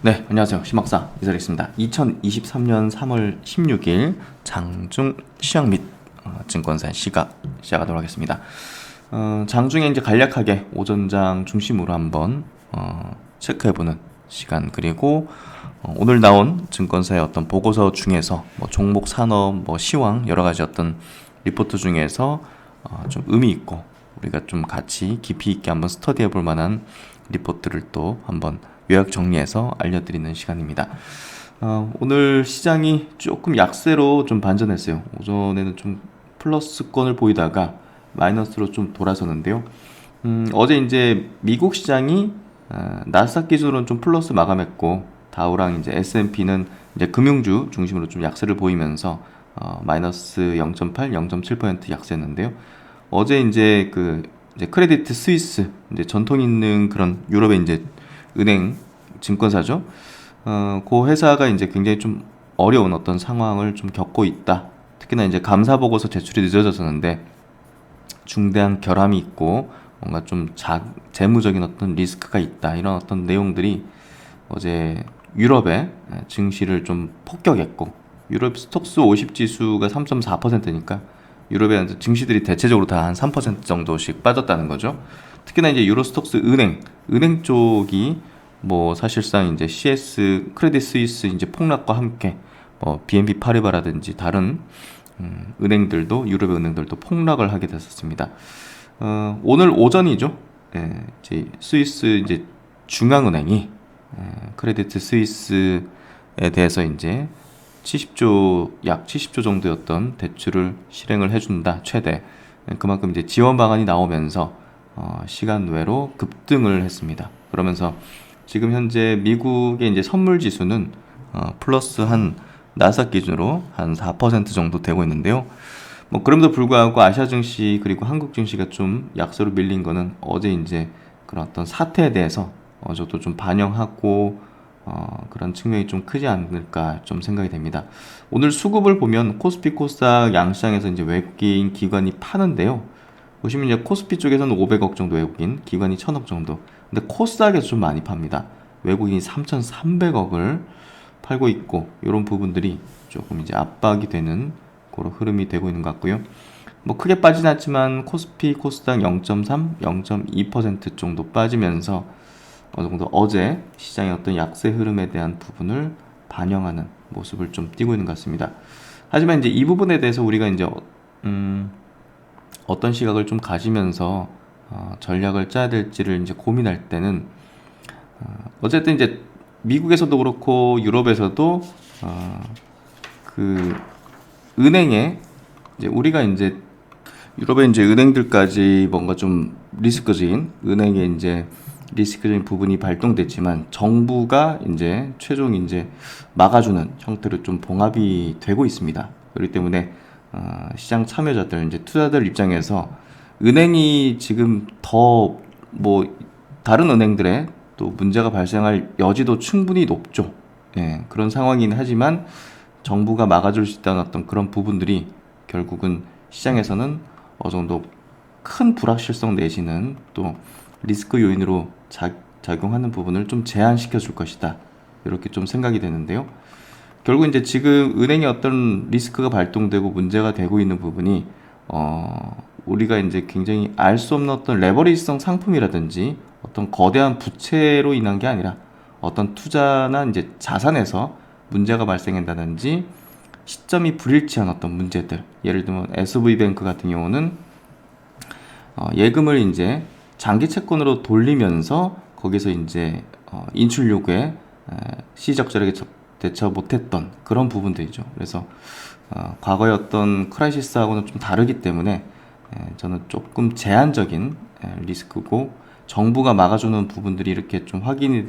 네, 안녕하세요. 심박사 이설익습니다. 2023년 3월 16일 장중 시황 및 증권사 시작하도록 하겠습니다. 장중에 이제 간략하게 오전장 중심으로 한번 체크해보는 시간, 그리고 오늘 나온 증권사의 어떤 보고서 중에서 뭐 종목 산업, 뭐 시황 여러 가지 어떤 리포트 중에서 좀 의미 있고 우리가 좀 같이 깊이 있게 한번 스터디해 볼 만한 리포트를 또 한번 요약 정리해서 알려드리는 시간입니다. 오늘 시장이 조금 약세로 좀 반전했어요. 오전에는 좀 플러스권을 보이다가 마이너스로 좀 돌아서는데요. 어제 이제 미국 시장이 나스닥 기준으로는 좀 플러스 마감했고, 다우랑 이제 S&P는 이제 금융주 중심으로 좀 약세를 보이면서 마이너스 0.8, 0.7% 약세였는데요. 어제 이제 이제 크레디트 스위스, 이제 전통 있는 그런 유럽의 이제 은행 증권사죠. 그 회사가 이제 굉장히 좀 어려운 어떤 상황을 좀 겪고 있다. 특히나 이제 감사 보고서 제출이 늦어졌었는데 중대한 결함이 있고 뭔가 좀 재무적인 어떤 리스크가 있다. 이런 어떤 내용들이 어제 유럽의 증시를 좀 폭격했고, 유럽 스톡스 50 지수가 3.4%니까 유럽의 증시들이 대체적으로 다 한 3% 정도씩 빠졌다는 거죠. 특히나 이제 유로스톡스 은행 쪽이 뭐 사실상 이제 CS 크레딧 스위스 이제 폭락과 함께 BNP 파리바라든지 다른 은행들도, 유럽의 은행들도 폭락을 하게 됐었습니다. 오늘 오전이죠. 이제 스위스 이제 중앙은행이 크레딧 스위스에 대해서 이제 약 70조 정도였던 대출을 실행을 해준다, 최대. 그만큼 이제 지원 방안이 나오면서 시간 외로 급등을 했습니다. 그러면서 지금 현재 미국의 이제 선물 지수는 플러스 한 나스닥 기준으로 한 4% 정도 되고 있는데요. 뭐 그럼에도 불구하고 아시아 증시 그리고 한국 증시가 좀 약세로 밀린 거는 어제 이제 그런 어떤 사태에 대해서 저도 좀 반영하고 그런 측면이 좀 크지 않을까 좀 생각이 됩니다. 오늘 수급을 보면 코스피, 코스닥 양시장에서 이제 외국인 기관이 파는데요. 보시면 이제 코스피 쪽에서는 500억 정도 외국인, 기관이 1000억 정도. 근데 코스닥에서 좀 많이 팝니다. 외국인이 3,300억을 팔고 있고, 이런 부분들이 조금 이제 압박이 되는 그런 흐름이 되고 있는 것 같고요. 뭐 크게 빠지진 않지만 코스피, 코스닥 0.3, 0.2% 정도 빠지면서 어느 정도 어제 시장의 어떤 약세 흐름에 대한 부분을 반영하는 모습을 좀 띄고 있는 것 같습니다. 하지만 이제 이 부분에 대해서 우리가 이제 어떤 시각을 좀 가지면서 전략을 짜야 될지를 이제 고민할 때는 어쨌든 이제 미국에서도 그렇고 유럽에서도 그 은행에 이제 우리가 이제 유럽의 이제 은행들까지 뭔가 좀 리스크적인 은행에 이제 리스크적인 부분이 발동됐지만 정부가 이제 최종 이제 막아주는 형태로 좀 봉합이 되고 있습니다. 그렇기 때문에 시장 참여자들, 이제 투자들 입장에서 은행이 지금 더 뭐 다른 은행들의 또 문제가 발생할 여지도 충분히 높죠. 예, 그런 상황이긴 하지만 정부가 막아줄 수 있다는 어떤 그런 부분들이 결국은 시장에서는 어느 정도 큰 불확실성 내지는 또 리스크 요인으로 작용하는 부분을 좀 제한시켜 줄 것이다. 이렇게 좀 생각이 되는데요. 결국 이제 지금 은행에 어떤 리스크가 발동되고 문제가 되고 있는 부분이 우리가 이제 굉장히 알 수 없는 어떤 레버리지성 상품이라든지 어떤 거대한 부채로 인한 게 아니라 어떤 투자나 이제 자산에서 문제가 발생한다든지 시점이 불일치한 어떤 문제들, 예를 들면 SV뱅크 같은 경우는 예금을 이제 장기 채권으로 돌리면서 거기서 이제 인출 요구에 시적절하게 대처 못했던 그런 부분들이죠. 그래서 과거의 어떤 크라이시스하고는 좀 다르기 때문에 저는 조금 제한적인 리스크고, 정부가 막아주는 부분들이 이렇게 좀 확인이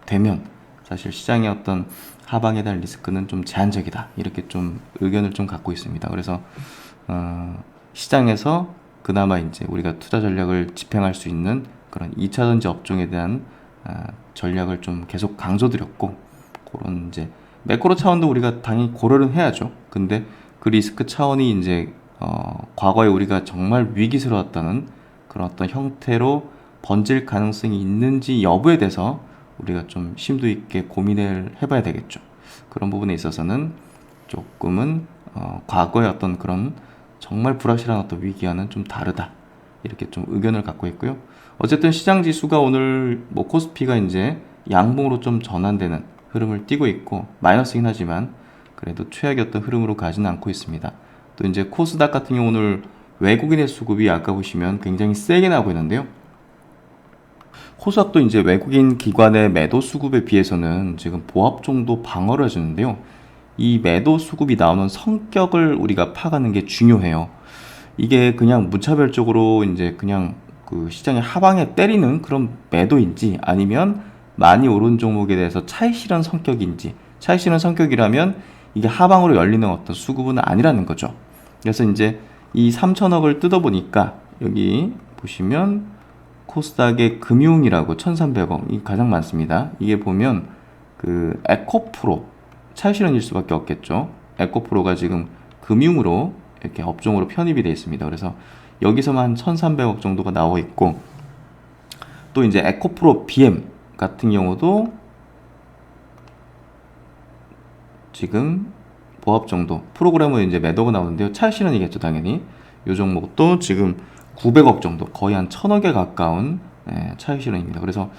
되면 사실 시장의 어떤 하방에 대한 리스크는 좀 제한적이다, 이렇게 좀 의견을 좀 갖고 있습니다. 그래서 시장에서 그나마 이제 우리가 투자 전략을 집행할 수 있는 그런 2차전지 업종에 대한 전략을 좀 계속 강조드렸고, 그런 이제 매크로 차원도 우리가 당연히 고려를 해야죠. 근데 그 리스크 차원이 이제 과거에 우리가 정말 위기스러웠다는 그런 어떤 형태로 번질 가능성이 있는지 여부에 대해서 우리가 좀 심도 있게 고민을 해봐야 되겠죠. 그런 부분에 있어서는 조금은 과거의 어떤 그런 정말 불확실한 어떤 위기와는 좀 다르다, 이렇게 좀 의견을 갖고 있고요. 어쨌든 시장 지수가 오늘 뭐 코스피가 이제 양봉으로 좀 전환되는 흐름을 띠고 있고, 마이너스긴 하지만 그래도 최악의 어떤 흐름으로 가지는 않고 있습니다. 또 이제 코스닥 같은 경우 오늘 외국인의 수급이 아까 보시면 굉장히 세게 나오고 있는데요. 코스닥도 이제 외국인 기관의 매도 수급에 비해서는 지금 보합 정도 방어를 해주는데요. 이 매도 수급이 나오는 성격을 우리가 파악하는 게 중요해요. 이게 그냥 무차별적으로 이제 그냥 그 시장의 하방에 때리는 그런 매도인지, 아니면 많이 오른 종목에 대해서 차익 실현 성격인지, 차익 실현 성격이라면 이게 하방으로 열리는 어떤 수급은 아니라는 거죠. 그래서 이제 이 3천억을 뜯어보니까 여기 보시면 코스닥의 금융이라고 1,300억, 이 가장 많습니다. 이게 보면 그 에코프로 차익 실현일 수밖에 없겠죠. 에코프로가 지금 금융으로 이렇게 업종으로 편입이 되어 있습니다. 그래서 여기서만 1,300억 정도가 나와 있고, 또 이제 에코프로 BM 같은 경우도 지금 보합 정도, 프로그램은 이제 매도가 나오는데요. 차익 실현이겠죠, 당연히. 이 종목도 지금 900억 정도, 거의 한 1,000억에 가까운 차익 실현입니다. 그래서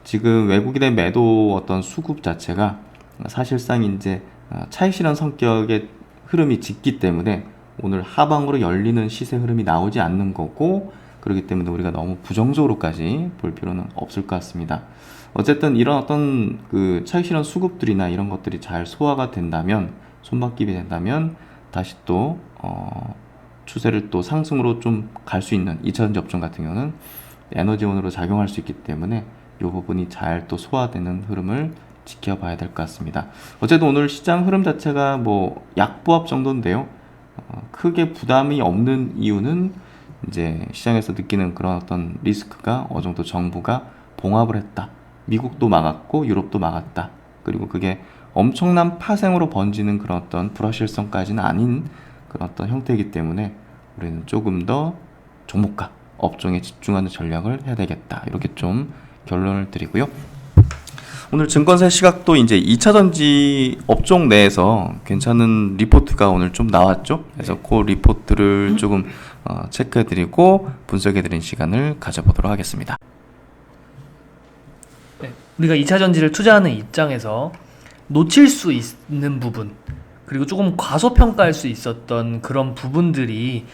지금 외국인의 매도 어떤 수급 자체가 사실상 이제 차익 실현 성격의 흐름이 짙기 때문에 오늘 하방으로 열리는 시세 흐름이 나오지 않는 거고, 그렇기 때문에 우리가 너무 부정적으로까지 볼 필요는 없을 것 같습니다. 어쨌든 이런 어떤 그 차익 실현 수급들이나 이런 것들이 잘 소화가 된다면, 손바뀜이 된다면 다시 또 추세를 또 상승으로 좀 갈 수 있는 2차전지 업종 같은 경우는 에너지원으로 작용할 수 있기 때문에 이 부분이 잘 또 소화되는 흐름을 지켜봐야 될 것 같습니다. 어쨌든 오늘 시장 흐름 자체가 뭐 약보합 정도인데요. 크게 부담이 없는 이유는 이제 시장에서 느끼는 그런 어떤 리스크가 어느 정도 정부가 봉합을 했다. 미국도 막았고 유럽도 막았다. 그리고 그게 엄청난 파생으로 번지는 그런 어떤 불확실성까지는 아닌 그런 어떤 형태이기 때문에 우리는 조금 더 종목과 업종에 집중하는 전략을 해야 되겠다, 이렇게 좀 결론을 드리고요. 오늘 증권사 시각도 이제 2차전지 업종 내에서 괜찮은 리포트가 오늘 좀 나왔죠. 그래서 그 리포트를 조금 체크해드리고 분석해드리는 시간을 가져보도록 하겠습니다. 네, 우리가 2차전지를 투자하는 입장에서 놓칠 수 있는 부분, 그리고 조금 과소평가할 수 있었던 그런 부분들이,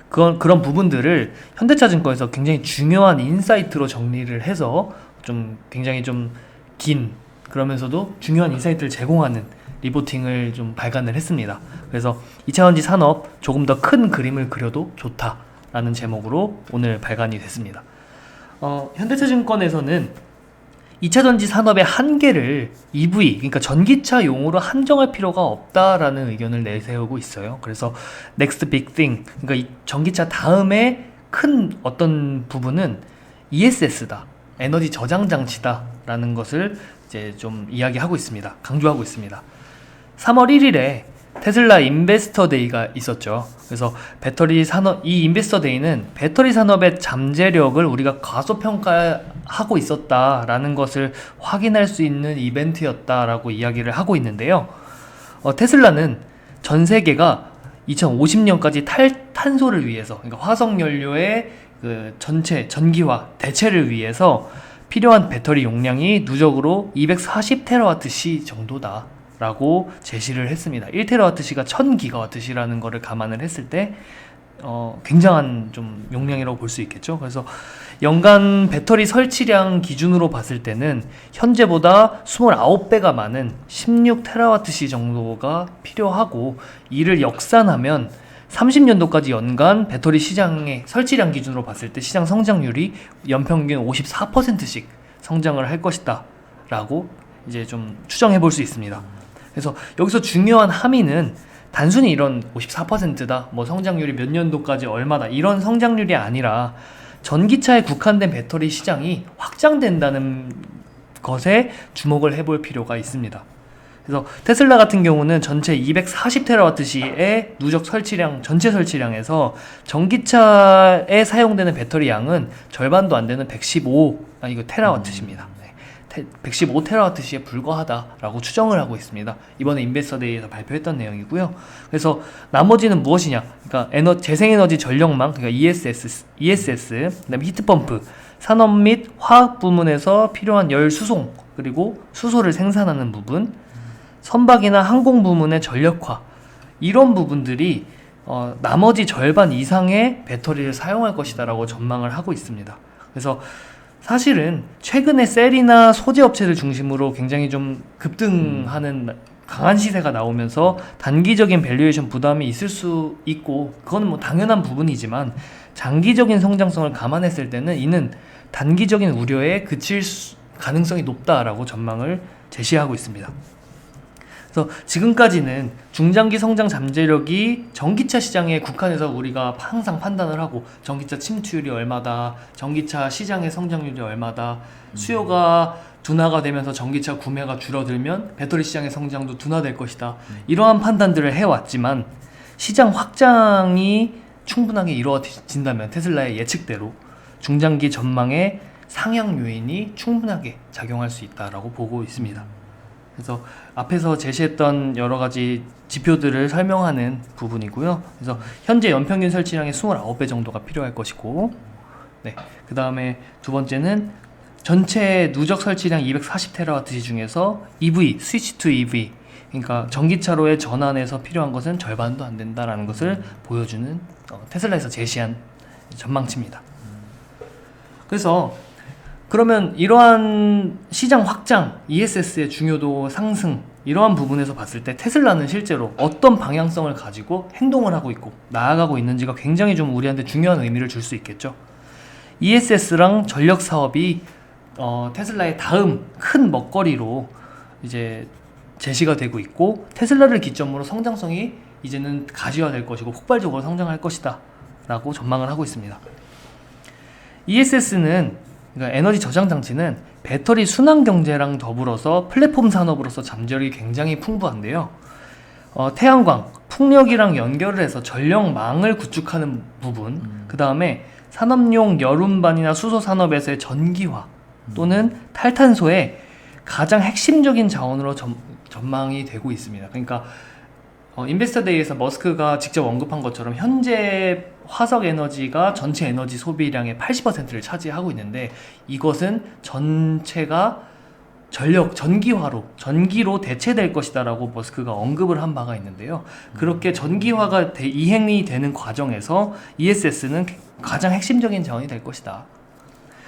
그런 부분들을 현대차증권에서 굉장히 중요한 인사이트로 정리를 해서 좀 굉장히 좀 긴, 그러면서도 중요한 인사이트를 제공하는 리포팅을 좀 발간을 했습니다. 그래서 2차전지 산업 조금 더 큰 그림을 그려도 좋다라는 제목으로 오늘 발간이 됐습니다. 현대차증권에서는 2차전지 산업의 한계를 EV, 그러니까 전기차용으로 한정할 필요가 없다라는 의견을 내세우고 있어요. 그래서 Next Big Thing, 그러니까 이 전기차 다음에 큰 어떤 부분은 ESS다, 에너지 저장 장치다라는 것을 이제 좀 이야기하고 있습니다. 강조하고 있습니다. 3월 1일에 테슬라 인베스터 데이가 있었죠. 그래서 이 인베스터 데이는 배터리 산업의 잠재력을 우리가 과소평가하고 있었다라는 것을 확인할 수 있는 이벤트였다라고 이야기를 하고 있는데요. 테슬라는 전 세계가 2050년까지 탈탄소를 위해서, 그러니까 화석연료의 그 전체 전기화 대체를 위해서 필요한 배터리 용량이 누적으로 240TWh 정도다 라고 제시를 했습니다. 1TWh가 1000GWh라는 거를 감안을 했을 때 굉장한 좀 용량이라고 볼 수 있겠죠. 그래서 연간 배터리 설치량 기준으로 봤을 때는 현재보다 29배가 많은 16TWh 정도가 필요하고, 이를 역산하면 30년도까지 연간 배터리 시장의 설치량 기준으로 봤을 때 시장 성장률이 연평균 54%씩 성장을 할 것이다 라고 이제 좀 추정해 볼 수 있습니다. 그래서 여기서 중요한 함의는 단순히 이런 54%다, 뭐 성장률이 몇 년도까지 얼마다, 이런 성장률이 아니라 전기차에 국한된 배터리 시장이 확장된다는 것에 주목을 해볼 필요가 있습니다. 그래서 테슬라 같은 경우는 전체 240TWh의 누적 설치량, 전체 설치량에서 전기차에 사용되는 배터리 양은 절반도 안 되는 115TWh입니다. 115TWh에 불과하다라고 추정을 하고 있습니다. 이번에 인베스터데이에서 발표했던 내용이고요. 그래서 나머지는 무엇이냐? 그러니까 재생에너지 전력망, 그러니까 ESS, 그다음에 히트펌프, 산업 및 화학 부문에서 필요한 열 수송, 그리고 수소를 생산하는 부분, 선박이나 항공 부문의 전력화, 이런 부분들이 나머지 절반 이상의 배터리를 사용할 것이다라고 전망을 하고 있습니다. 그래서 사실은 최근에 셀이나 소재 업체들 중심으로 굉장히 좀 급등하는 강한 시세가 나오면서 단기적인 밸류에이션 부담이 있을 수 있고, 그건 뭐 당연한 부분이지만 장기적인 성장성을 감안했을 때는 이는 단기적인 우려에 그칠 가능성이 높다라고 전망을 제시하고 있습니다. 그래서 지금까지는 중장기 성장 잠재력이 전기차 시장에 국한해서 우리가 항상 판단을 하고, 전기차 침투율이 얼마다, 전기차 시장의 성장률이 얼마다, 수요가 둔화가 되면서 전기차 구매가 줄어들면 배터리 시장의 성장도 둔화될 것이다, 이러한 판단들을 해왔지만, 시장 확장이 충분하게 이루어진다면 테슬라의 예측대로 중장기 전망에 상향 요인이 충분하게 작용할 수 있다라고 보고 있습니다. 그래서 앞에서 제시했던 여러 가지 지표들을 설명하는 부분이고요. 그래서 현재 연평균 설치량의 29배 정도가 필요할 것이고, 네, 그 다음에 두 번째는 전체 누적 설치량 240TWh 중에서 EV, 스위치 투 EV, 그러니까 전기차로의 전환에서 필요한 것은 절반도 안 된다라는 것을 보여주는 테슬라에서 제시한 전망치입니다. 그래서 그러면 이러한 시장 확장, ESS의 중요도 상승, 이러한 부분에서 봤을 때 테슬라는 실제로 어떤 방향성을 가지고 행동을 하고 있고 나아가고 있는지가 굉장히 좀 우리한테 중요한 의미를 줄 수 있겠죠. ESS랑 전력 사업이 테슬라의 다음 큰 먹거리로 이제 제시가 되고 있고, 테슬라를 기점으로 성장성이 이제는 가시화될 것이고 폭발적으로 성장할 것이다 라고 전망을 하고 있습니다. ESS는, 그러니까 에너지 저장 장치는 배터리 순환 경제랑 더불어서 플랫폼 산업으로서 잠재력이 굉장히 풍부한데요. 태양광, 풍력이랑 연결을 해서 전력망을 구축하는 부분, 그 다음에 산업용 여름반이나 수소 산업에서의 전기화 또는 탈탄소의 가장 핵심적인 자원으로 전망이 되고 있습니다. 그러니까 인베스터데이에서 머스크가 직접 언급한 것처럼 현재 화석 에너지가 전체 에너지 소비량의 80%를 차지하고 있는데, 이것은 전체가 전기로 대체될 것이다 라고 머스크가 언급을 한 바가 있는데요. 그렇게 전기화가 이행이 되는 과정에서 ESS는 가장 핵심적인 자원이 될 것이다.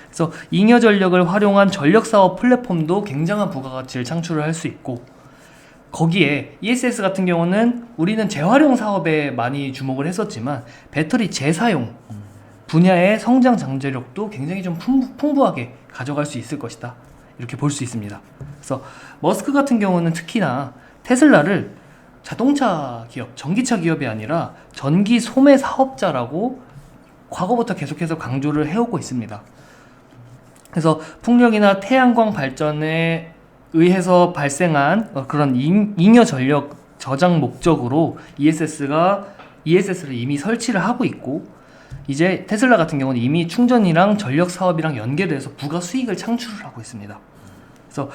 그래서 잉여 전력을 활용한 전력 사업 플랫폼도 굉장한 부가가치를 창출을 할 수 있고, 거기에 ESS 같은 경우는 우리는 재활용 사업에 많이 주목을 했었지만 배터리 재사용 분야의 성장 잠재력도 굉장히 좀 풍부하게 가져갈 수 있을 것이다, 이렇게 볼 수 있습니다. 그래서 머스크 같은 경우는 특히나 테슬라를 자동차 기업, 전기차 기업이 아니라 전기 소매 사업자라고 과거부터 계속해서 강조를 해오고 있습니다. 그래서 풍력이나 태양광 발전에 의해서 발생한 그런 잉여 전력 저장 목적으로 ESS를 이미 설치를 하고 있고, 이제 테슬라 같은 경우는 이미 충전이랑 전력 사업이랑 연계돼서 부가 수익을 창출을 하고 있습니다. 그래서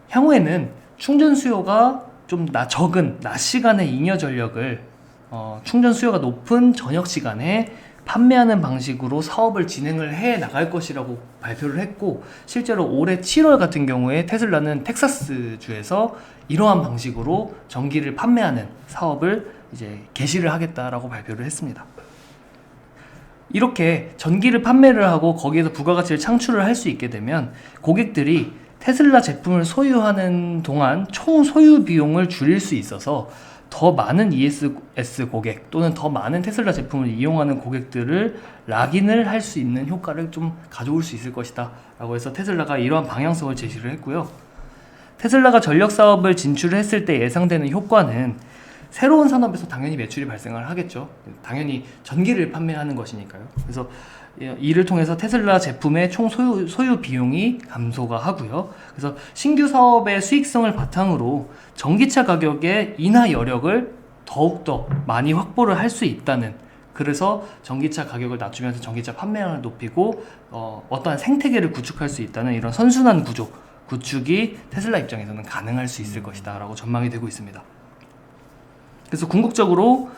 향후에는 충전 수요가 좀 적은 낮 시간의 잉여 전력을 충전 수요가 높은 저녁 시간에 판매하는 방식으로 사업을 진행을 해 나갈 것이라고 발표를 했고, 실제로 올해 7월 같은 경우에 테슬라는 텍사스 주에서 이러한 방식으로 전기를 판매하는 사업을 이제 개시를 하겠다라고 발표를 했습니다. 이렇게 전기를 판매를 하고 거기에서 부가가치를 창출을 할 수 있게 되면 고객들이 테슬라 제품을 소유하는 동안 총 소유 비용을 줄일 수 있어서 더 많은 ESS 고객 또는 더 많은 테슬라 제품을 이용하는 고객들을 락인을 할 수 있는 효과를 좀 가져올 수 있을 것이다 라고 해서 테슬라가 이러한 방향성을 제시를 했고요. 테슬라가 전력 사업을 진출했을 때 예상되는 효과는 새로운 산업에서 당연히 매출이 발생을 하겠죠. 당연히 전기를 판매하는 것이니까요. 그래서 이를 통해서 테슬라 제품의 총 소유 비용이 감소가 하고요. 그래서 신규 사업의 수익성을 바탕으로 전기차 가격의 인하 여력을 더욱더 많이 확보를 할 수 있다는, 그래서 전기차 가격을 낮추면서 전기차 판매량을 높이고 어떠한 생태계를 구축할 수 있다는 이런 선순환 구조, 구축이 테슬라 입장에서는 가능할 수 있을 것이다 라고 전망이 되고 있습니다. 그래서 궁극적으로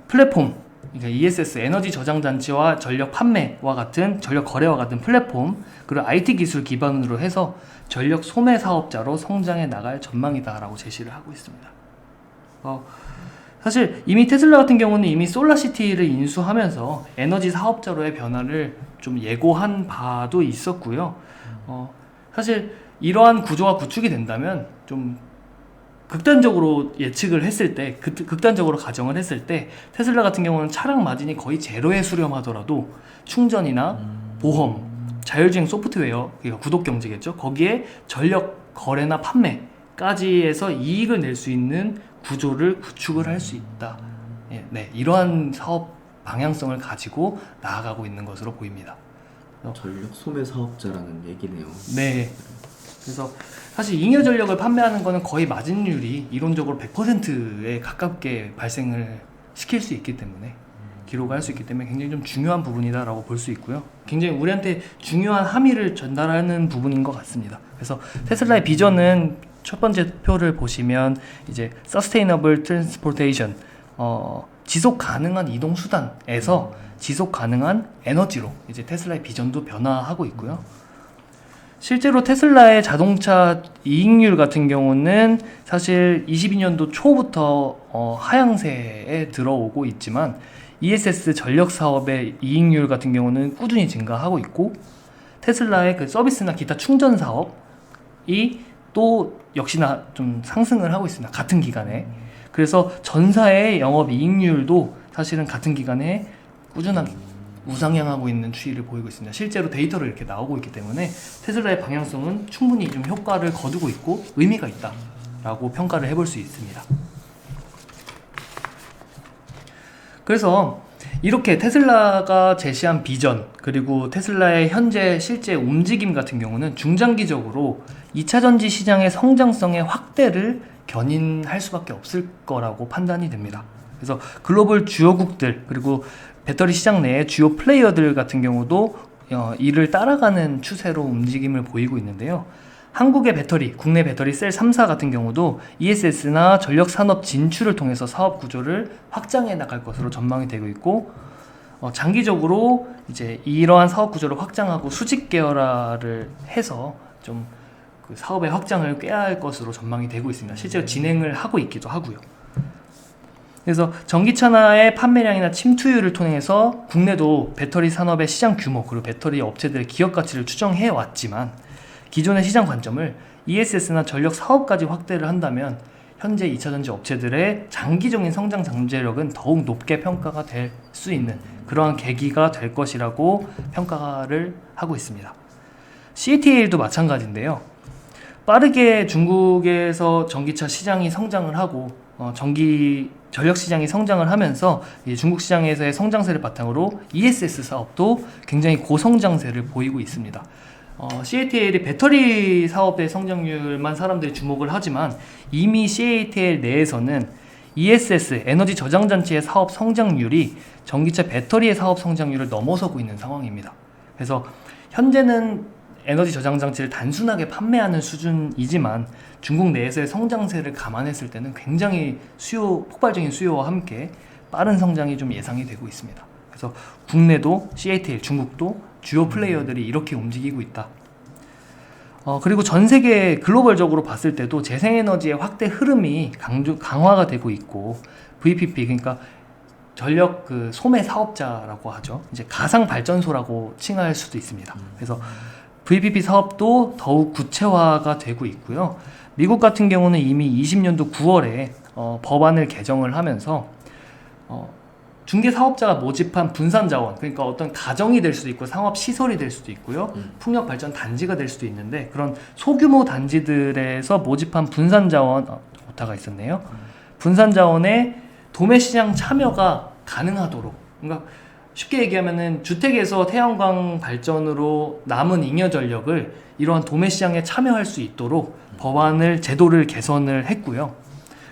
플랫폼, 그러니까 ESS 에너지 저장 장치와 전력 판매와 같은 전력 거래와 같은 플랫폼 그리고 IT 기술 기반으로 해서 전력 소매 사업자로 성장해 나갈 전망이다라고 제시를 하고 있습니다. 사실 이미 테슬라 같은 경우는 이미 솔라시티를 인수하면서 에너지 사업자로의 변화를 좀 예고한 바도 있었고요. 사실 이러한 구조가 구축이 된다면 좀 극단적으로 예측을 했을 때, 극단적으로 가정을 했을 때 테슬라 같은 경우는 차량 마진이 거의 제로에 수렴하더라도 충전이나 보험, 자율주행 소프트웨어, 그러니까 구독 경제겠죠. 거기에 전력 거래나 판매까지 해서 이익을 낼 수 있는 구조를 구축을 할 수 있다. 이러한 사업 방향성을 가지고 나아가고 있는 것으로 보입니다. 전력 소매 사업자라는 얘기네요. 네. 그래서 사실 잉여 전력을 판매하는 거는 거의 마진율이 이론적으로 100%에 가깝게 발생을 시킬 수 있기 때문에 기록을 할 수 있기 때문에 굉장히 좀 중요한 부분이다라고 볼 수 있고요. 굉장히 우리한테 중요한 함의를 전달하는 부분인 것 같습니다. 그래서 테슬라의 비전은 첫 번째 표를 보시면 이제 Sustainable Transportation, 지속 가능한 이동 수단에서 지속 가능한 에너지로 이제 테슬라의 비전도 변화하고 있고요. 실제로 테슬라의 자동차 이익률 같은 경우는 사실 22년도 초부터 하향세에 들어오고 있지만 ESS 전력 사업의 이익률 같은 경우는 꾸준히 증가하고 있고 테슬라의 그 서비스나 기타 충전 사업이 또 역시나 좀 상승을 하고 있습니다. 같은 기간에. 그래서 전사의 영업 이익률도 사실은 같은 기간에 꾸준하게 우상향하고 있는 추이를 보이고 있습니다. 실제로 데이터로 이렇게 나오고 있기 때문에 테슬라의 방향성은 충분히 좀 효과를 거두고 있고 의미가 있다라고 평가를 해볼 수 있습니다. 그래서 이렇게 테슬라가 제시한 비전 그리고 테슬라의 현재 실제 움직임 같은 경우는 중장기적으로 2차 전지 시장의 성장성의 확대를 견인할 수밖에 없을 거라고 판단이 됩니다. 그래서 글로벌 주요국들 그리고 배터리 시장 내의 주요 플레이어들 같은 경우도 이를 따라가는 추세로 움직임을 보이고 있는데요. 한국의 배터리, 국내 배터리 셀 3사 같은 경우도 ESS나 전력 산업 진출을 통해서 사업 구조를 확장해 나갈 것으로 전망이 되고 있고 장기적으로 이제 이러한 사업 구조를 확장하고 수직 계열화를 해서 좀 그 사업의 확장을 꾀할 것으로 전망이 되고 있습니다. 실제로 진행을 하고 있기도 하고요. 그래서 전기차의 판매량이나 침투율을 통해서 국내도 배터리 산업의 시장 규모 그리고 배터리 업체들의 기업 가치를 추정해 왔지만 기존의 시장 관점을 ESS나 전력 사업까지 확대를 한다면 현재 2차전지 업체들의 장기적인 성장 잠재력은 더욱 높게 평가가 될 수 있는 그러한 계기가 될 것이라고 평가를 하고 있습니다. CATL도 마찬가지인데요. 빠르게 중국에서 전기차 시장이 성장을 하고 전력 시장이 성장을 하면서 중국 시장에서의 성장세를 바탕으로 ESS 사업도 굉장히 고성장세를 보이고 있습니다. CATL이 배터리 사업의 성장률만 사람들이 주목을 하지만 이미 CATL 내에서는 ESS 에너지 저장 장치의 사업 성장률이 전기차 배터리의 사업 성장률을 넘어서고 있는 상황입니다. 그래서 현재는 에너지 저장 장치를 단순하게 판매하는 수준이지만 중국 내에서의 성장세를 감안했을 때는 굉장히 폭발적인 수요와 함께 빠른 성장이 좀 예상이 되고 있습니다. 그래서 국내도 CATL, 중국도 주요 플레이어들이 이렇게 움직이고 있다. 그리고 전 세계 글로벌적으로 봤을 때도 재생에너지의 확대 흐름이 강화가 되고 있고 VPP 그러니까 전력 그 소매 사업자라고 하죠. 이제 가상 발전소라고 칭할 수도 있습니다. 그래서 VPP 사업도 더욱 구체화가 되고 있고요. 미국 같은 경우는 이미 20년도 9월에 법안을 개정을 하면서 중개 사업자가 모집한 분산 자원, 그러니까 어떤 가정이 될 수도 있고 상업 시설이 될 수도 있고요. 풍력 발전 단지가 될 수도 있는데 그런 소규모 단지들에서 모집한 분산 자원 오타가 있었네요. 분산 자원의 도매 시장 참여가 가능하도록, 그러니까 쉽게 얘기하면은 주택에서 태양광 발전으로 남은 잉여 전력을 이러한 도매 시장에 참여할 수 있도록 법안을 제도를 개선을 했고요.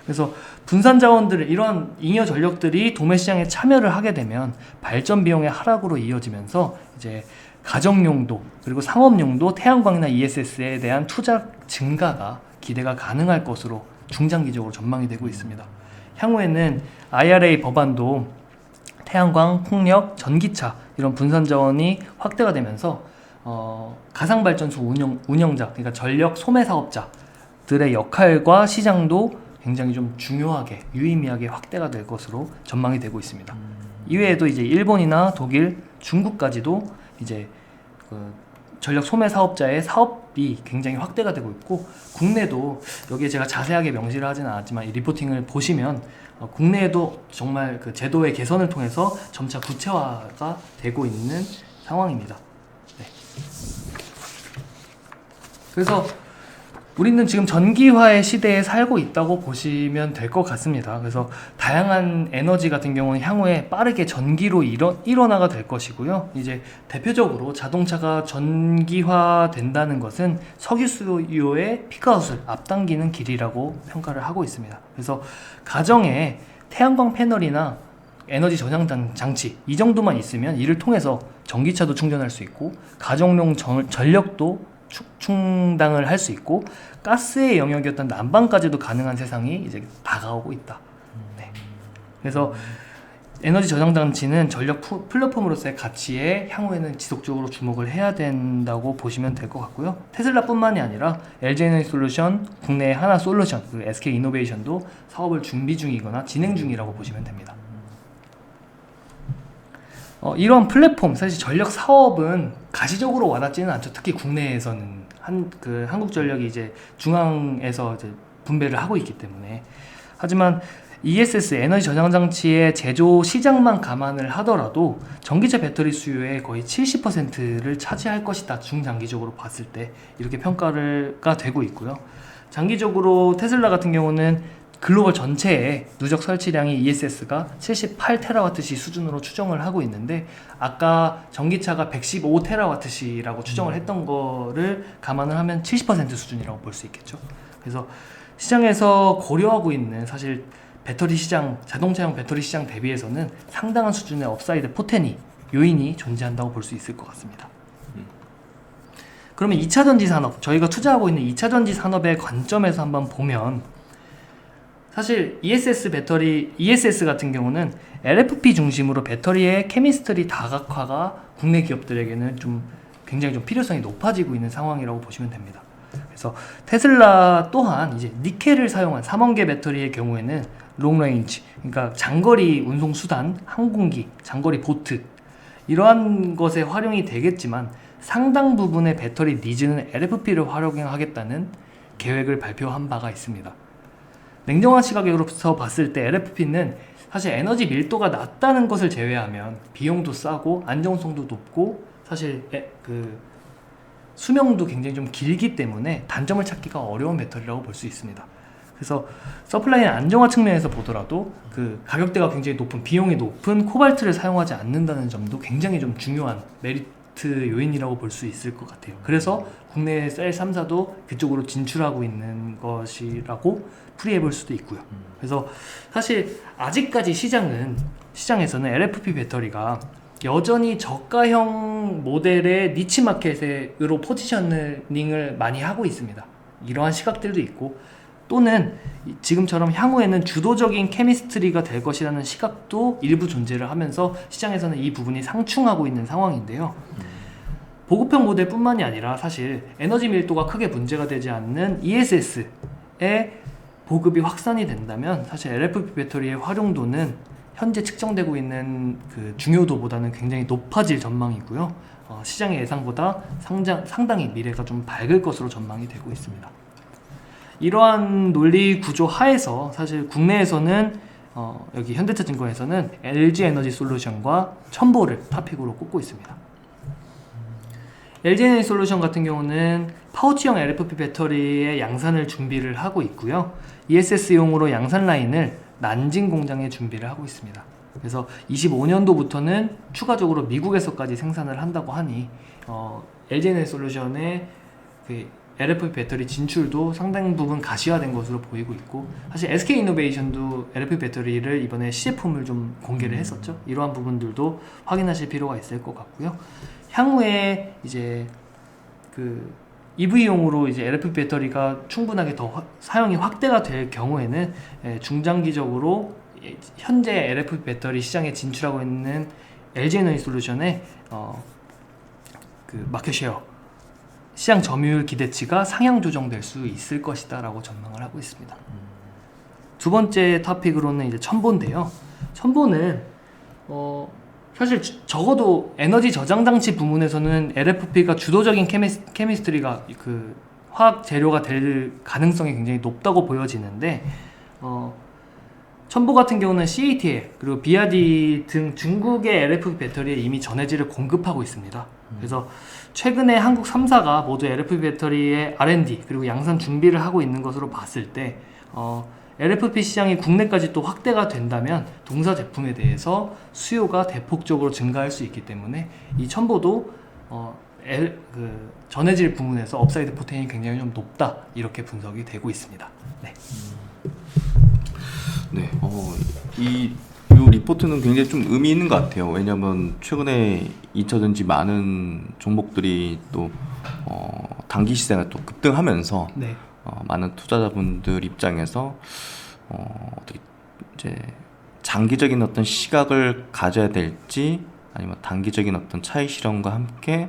그래서 분산 자원들 이러한 잉여 전력들이 도매 시장에 참여를 하게 되면 발전 비용의 하락으로 이어지면서 이제 가정용도 그리고 상업용도 태양광이나 ESS에 대한 투자 증가가 기대가 가능할 것으로 중장기적으로 전망이 되고 있습니다. 향후에는 IRA 법안도 태양광, 풍력, 전기차 이런 분산 자원이 확대가 되면서 가상발전소 운영자, 그러니까 전력 소매 사업자들의 역할과 시장도 굉장히 좀 중요하게 유의미하게 확대가 될 것으로 전망이 되고 있습니다. 이외에도 이제 일본이나 독일, 중국까지도 이제 그 전력 소매 사업자의 사업이 굉장히 확대가 되고 있고, 국내도 여기에 제가 자세하게 명시를 하지는 않았지만 이 리포팅을 보시면 국내에도 정말 그 제도의 개선을 통해서 점차 구체화가 되고 있는 상황입니다. 네. 그래서 우리는 지금 전기화의 시대에 살고 있다고 보시면 될 것 같습니다. 그래서 다양한 에너지 같은 경우는 향후에 빠르게 전기로 일원화가 될 것이고요. 이제 대표적으로 자동차가 전기화 된다는 것은 석유 수요의 피크아웃을 앞당기는 길이라고 평가를 하고 있습니다. 그래서 가정에 태양광 패널이나 에너지 저장 장치 이 정도만 있으면 이를 통해서 전기차도 충전할 수 있고 가정용 전력도 충당을 할 수 있고 가스의 영역이었던 난방까지도 가능한 세상이 이제 다가오고 있다. 네. 그래서 에너지 저장 장치는 전력 플랫폼으로서의 가치에 향후에는 지속적으로 주목을 해야 된다고 보시면 될 것 같고요. 테슬라뿐만이 아니라 LG에너지솔루션, 국내의 하나솔루션, 그리고 SK이노베이션도 사업을 준비 중이거나 진행 중이라고 보시면 됩니다. 이런 플랫폼, 사실 전력 사업은 가시적으로 와닿지는 않죠. 특히 국내에서는 한국전력이 이제 중앙에서 이제 분배를 하고 있기 때문에. 하지만 ESS 에너지 저장 장치의 제조 시장만 감안을 하더라도 전기차 배터리 수요의 거의 70%를 차지할 것이다. 중장기적으로 봤을 때 이렇게 평가가 되고 있고요. 장기적으로 테슬라 같은 경우는 글로벌 전체의 누적 설치량이 ESS가 78TWh 수준으로 추정을 하고 있는데, 아까 전기차가 115TWh라고 추정을 했던 거를 감안을 하면 70% 수준이라고 볼 수 있겠죠. 그래서 시장에서 고려하고 있는 사실 배터리 시장, 자동차용 배터리 시장 대비해서는 상당한 수준의 업사이드 포텐이 요인이 존재한다고 볼 수 있을 것 같습니다. 그러면 2차전지 산업, 저희가 투자하고 있는 2차전지 산업의 관점에서 한번 보면, 사실 ESS 같은 경우는 LFP 중심으로 배터리의 케미스트리 다각화가 국내 기업들에게는 좀 굉장히 좀 필요성이 높아지고 있는 상황이라고 보시면 됩니다. 그래서 테슬라 또한 이제 니켈을 사용한 3원계 배터리의 경우에는 롱레인지, 그러니까 장거리 운송 수단, 항공기, 장거리 보트 이러한 것에 활용이 되겠지만 상당 부분의 배터리 니즈는 LFP를 활용하겠다는 계획을 발표한 바가 있습니다. 냉정한 시각으로서 봤을 때 LFP는 사실 에너지 밀도가 낮다는 것을 제외하면 비용도 싸고 안정성도 높고 사실 그 수명도 굉장히 좀 길기 때문에 단점을 찾기가 어려운 배터리라고 볼 수 있습니다. 그래서 서플라이 안정화 측면에서 보더라도 그 가격대가 굉장히 높은, 비용이 높은 코발트를 사용하지 않는다는 점도 굉장히 좀 중요한 메리트 요인이라고 볼 수 있을 것 같아요. 그래서 국내 셀 3사도 그쪽으로 진출하고 있는 것이라고 풀이해 볼 수도 있고요. 그래서 사실 아직까지 시장에서는 LFP 배터리가 여전히 저가형 모델의 니치 마켓으로 포지셔닝을 많이 하고 있습니다. 이러한 시각들도 있고, 또는 지금처럼 향후에는 주도적인 케미스트리가 될 것이라는 시각도 일부 존재를 하면서 시장에서는 이 부분이 상충하고 있는 상황인데요. 보급형 모델뿐만이 아니라 사실 에너지 밀도가 크게 문제가 되지 않는 ESS의 보급이 확산이 된다면 사실 LFP 배터리의 활용도는 현재 측정되고 있는 그 중요도보다는 굉장히 높아질 전망이고요. 시장의 예상보다 상당히 미래가 좀 밝을 것으로 전망이 되고 있습니다. 이러한 논리 구조 하에서 사실 국내에서는 여기 현대차증권에서는 LG에너지솔루션과 첨보를 타픽으로 꼽고 있습니다. LG에너지솔루션 같은 경우는 파우치형 LFP 배터리의 양산을 준비를 하고 있고요. ESS용으로 양산 라인을 난징 공장에 준비를 하고 있습니다. 그래서 25년도부터는 추가적으로 미국에서까지 생산을 한다고 하니 LG에너지솔루션의 그 LFP 배터리 진출도 상당 부분 가시화된 것으로 보이고 있고, 사실 SK이노베이션도 LFP 배터리를 이번에 시제품을 좀 공개를 했었죠. 이러한 부분들도 확인하실 필요가 있을 것 같고요. 향후에 이제 그 EV용으로 이제 LFP 배터리가 충분하게 더 사용이 확대가 될 경우에는 중장기적으로 현재 LFP 배터리 시장에 진출하고 있는 LG에너지솔루션의 그 마켓 셰어 시장 점유율 기대치가 상향 조정될 수 있을 것이다라고 전망을 하고 있습니다. 두 번째 토픽으로는 이제 첨보인데요. 첨보는 사실 적어도 에너지 저장 장치 부문에서는 LFP가 주도적인 케미스트리가 그 화학 재료가 될 가능성이 굉장히 높다고 보여지는데 첨보 같은 경우는 CATL 그리고 BRD 등 중국의 LFP 배터리에 이미 전해질을 공급하고 있습니다. 그래서 최근에 한국 3사가 모두 LFP 배터리의 R&D 그리고 양산 준비를 하고 있는 것으로 봤을 때 LFP 시장이 국내까지 또 확대가 된다면 동사 제품에 대해서 수요가 대폭적으로 증가할 수 있기 때문에 이 첨보도 전해질 부문에서 업사이드 포텐이 굉장히 좀 높다 이렇게 분석이 되고 있습니다. 네. 네, 이 리포트는 굉장히 좀 의미 있는 것 같아요. 왜냐하면 최근에 2차전지 많은 종목들이 또 단기 시세가 또 급등하면서 네. 많은 투자자분들 입장에서 어떻게 이제 장기적인 어떤 시각을 가져야 될지 아니면 단기적인 어떤 차익 실현과 함께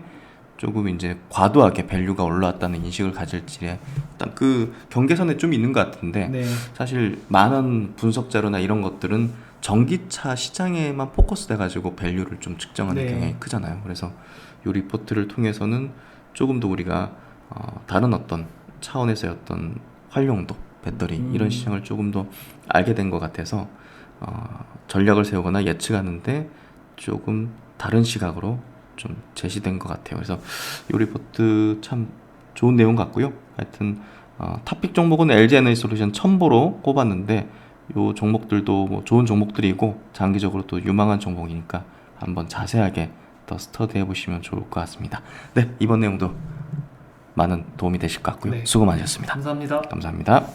조금 이제 과도하게 밸류가 올라왔다는 인식을 가질지에 일단 그 경계선에 좀 있는 것 같은데 네. 사실 많은 분석 자료나 이런 것들은 전기차 시장에만 포커스 돼가지고 밸류를 좀 측정하는 네. 경향이 크잖아요. 그래서 이 리포트를 통해서는 조금 더 우리가 다른 어떤 차원에서의 어떤 활용도, 배터리 이런 시장을 조금 더 알게 된 것 같아서 전략을 세우거나 예측하는데 조금 다른 시각으로 좀 제시된 것 같아요. 그래서 이 리포트 참 좋은 내용 같고요. 하여튼 탑픽 종목은 LG에너지솔루션 첨보로 꼽았는데 이 종목들도 뭐 좋은 종목들이고 장기적으로 또 유망한 종목이니까 한번 자세하게 더 스터디해 보시면 좋을 것 같습니다. 네, 이번 내용도 많은 도움이 되실 것 같고요. 네. 수고 많으셨습니다. 감사합니다. 감사합니다.